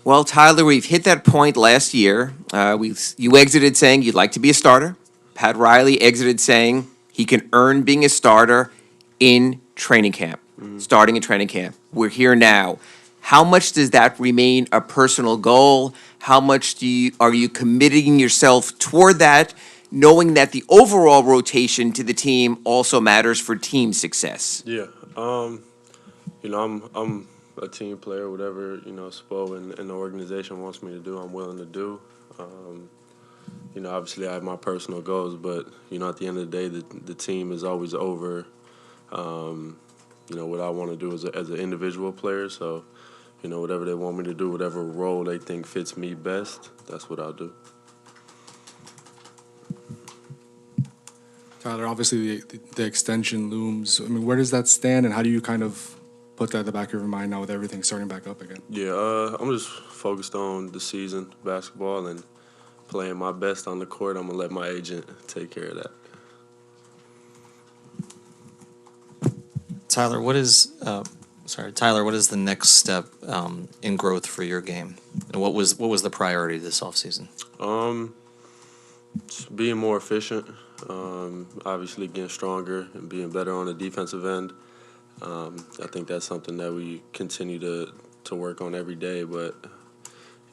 Well, Tyler, we've hit that point last year. You exited saying you'd like to be a starter. Pat Riley exited saying he can earn being a starter in training camp, starting in training camp. We're here now. How much does that remain a personal goal? How much are you committing yourself toward that, knowing that the overall rotation to the team also matters for team success? Yeah. I'm a team player. Whatever Spo and the organization wants me to do, I'm willing to do. Um, Obviously I have my personal goals, but at the end of the day, the team is always over. Um, what I want to do as an individual player. So, whatever they want me to do, whatever role they think fits me best, that's what I'll do. Tyler, obviously the extension looms. I mean, where does that stand, and how do you kind of put that at the back of your mind now with everything starting back up again? Yeah, I'm just focused on the season, basketball, and playing my best on the court. I'm gonna let my agent take care of that. Tyler, Tyler, what is the next step in growth for your game? And what was the priority this offseason? Um, just being more efficient. Obviously getting stronger and being better on the defensive end. I think that's something that we continue to work on every day. But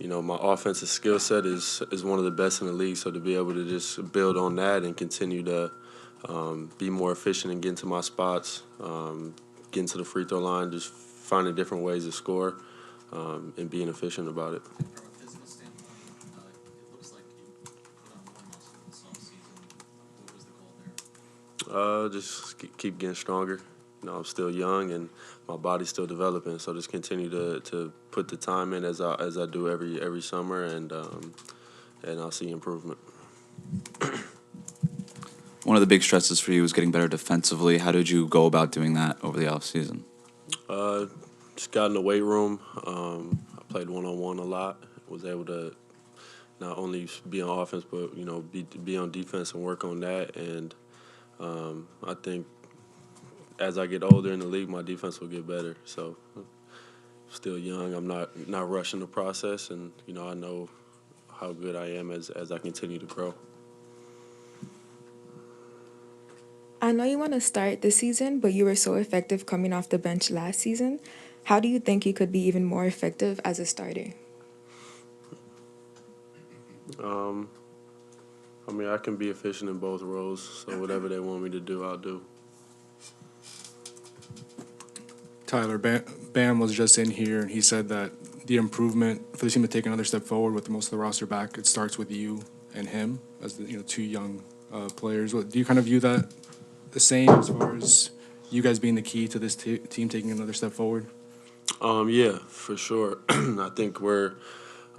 my offensive skill set is one of the best in the league. So to be able to just build on that and continue to be more efficient and get into my spots, getting to the free throw line, just finding different ways to score, and being efficient about it. From a physical standpoint, it looks like you put on more muscle this offseason. What was the goal there? Just keep getting stronger. I'm still young and my body's still developing. So just continue to put the time in as I do every summer, and I'll see improvement. One of the big stresses for you was getting better defensively. How did you go about doing that over the offseason? Uh, just got in the weight room. I played one-on-one a lot. Was able to not only be on offense, but be on defense and work on that. And I think as I get older in the league, my defense will get better. So still young. I'm not rushing the process, and I know how good I am as I continue to grow. I know you want to start this season, but you were so effective coming off the bench last season. How do you think you could be even more effective as a starter? Um, I mean, I can be efficient in both roles, so whatever they want me to do, I'll do. Tyler, Bam was just in here, and he said that the improvement for the team to take another step forward with most of the roster back, it starts with you and him as the two young players. Do you kind of view that the same as far as you guys being the key to this team taking another step forward? Yeah, for sure. I think we're,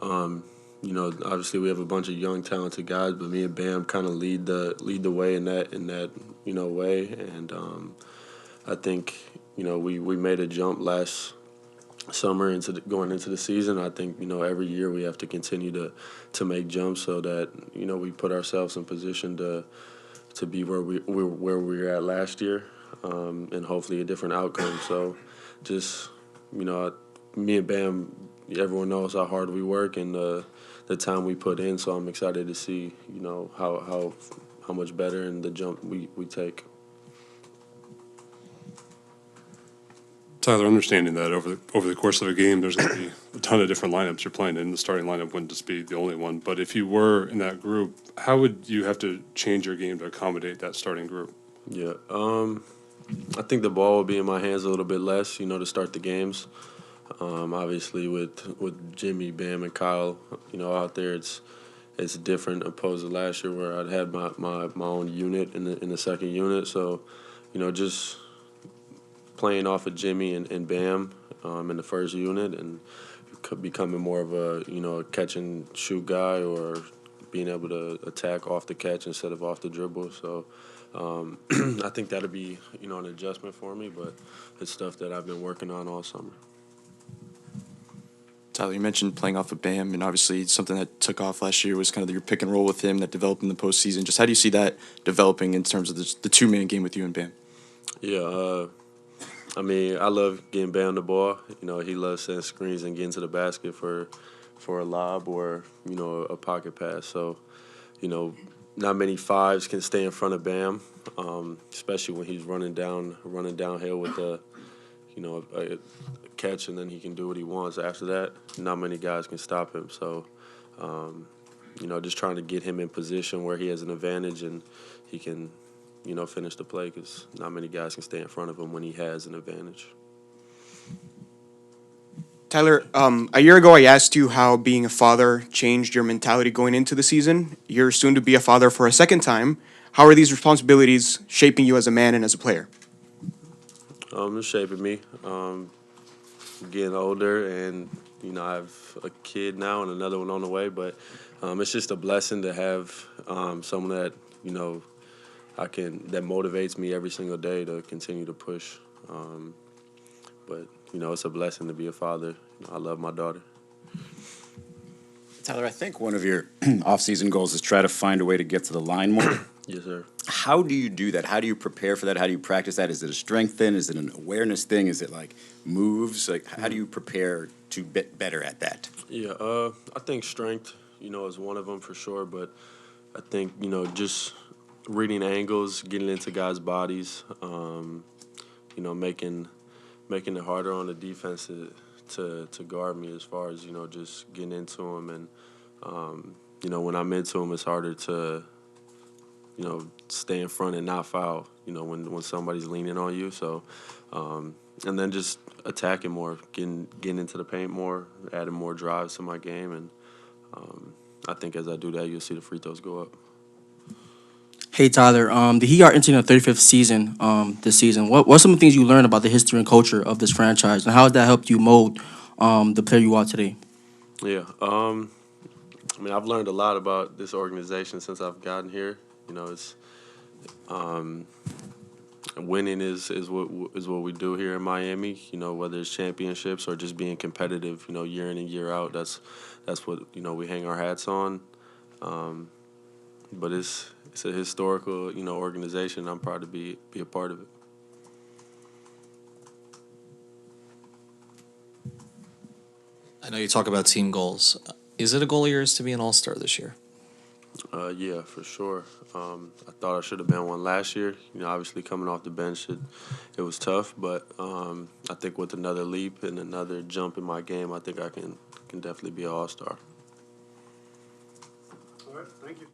obviously we have a bunch of young, talented guys, but me and Bam kind of lead the way in that way, and I think we made a jump last summer going into the season. I think every year we have to continue to make jumps so that we put ourselves in position to be where we were at last year, and hopefully a different outcome. So just me and Bam, everyone knows how hard we work and the time we put in. So I'm excited to see how much better and the jump we take. Tyler, understanding that over the course of a game, there's going to be a ton of different lineups you're playing in. The starting lineup wouldn't just be the only one. But if you were in that group, how would you have to change your game to accommodate that starting group? Yeah, I think the ball will be in my hands a little bit less, to start the games. Obviously, with Jimmy, Bam, and Kyle, out there, it's different opposed to last year where I'd had my own unit in the second unit. So, just playing off of Jimmy and Bam in the first unit and becoming more of a catch and shoot guy, or being able to attack off the catch instead of off the dribble. So I think that'll be an adjustment for me, but it's stuff that I've been working on all summer. Tyler, you mentioned playing off of Bam, and obviously something that took off last year was kind of your pick and roll with him that developed in the postseason. Just how do you see that developing in terms of the two-man game with you and Bam? Yeah, I mean, I love getting Bam the ball. You know, he loves setting screens and getting to the basket for a lob or a pocket pass. So, you know, not many fives can stay in front of Bam, especially when he's running downhill with a catch, and then he can do what he wants after that. Not many guys can stop him. So, just trying to get him in position where he has an advantage and he can, finish the play because not many guys can stay in front of him when he has an advantage. Tyler, a year ago I asked you how being a father changed your mentality going into the season. You're soon to be a father for a second time. How are these responsibilities shaping you as a man and as a player? It's shaping me. Getting older, and I have a kid now and another one on the way. But it's just a blessing to have someone that that motivates me every single day to continue to push. But it's a blessing to be a father. I love my daughter. Tyler, I think one of your off-season goals is try to find a way to get to the line more. Yes, sir. How do you do that? How do you prepare for that? How do you practice that? Is it a strength thing? Is it an awareness thing? Is it like moves? Like, how do you prepare to get better at that? Yeah, I think strength, is one of them for sure. But I think, just reading angles, getting into guys' bodies, making it harder on the defense to guard me as far as, just getting into them. And, when I'm into them, it's harder to, stay in front and not foul, when somebody's leaning on you. So, and then just attacking more, getting into the paint more, adding more drives to my game. And I think as I do that, you'll see the free throws go up. Hey Tyler, the Heat are entering their 35th season this season. What's some of the things you learned about the history and culture of this franchise, and how has that helped you mold the player you are today? Yeah, I mean, I've learned a lot about this organization since I've gotten here. It's winning is what we do here in Miami. Whether it's championships or just being competitive. Year in and year out. That's what we hang our hats on. But it's a historical organization. I'm proud to be a part of it. I know you talk about team goals. Is it a goal of yours to be an all-star this year? Yeah, for sure. I thought I should have been one last year. Obviously coming off the bench, it was tough. But I think with another leap and another jump in my game, I think I can definitely be an all-star. All right, thank you.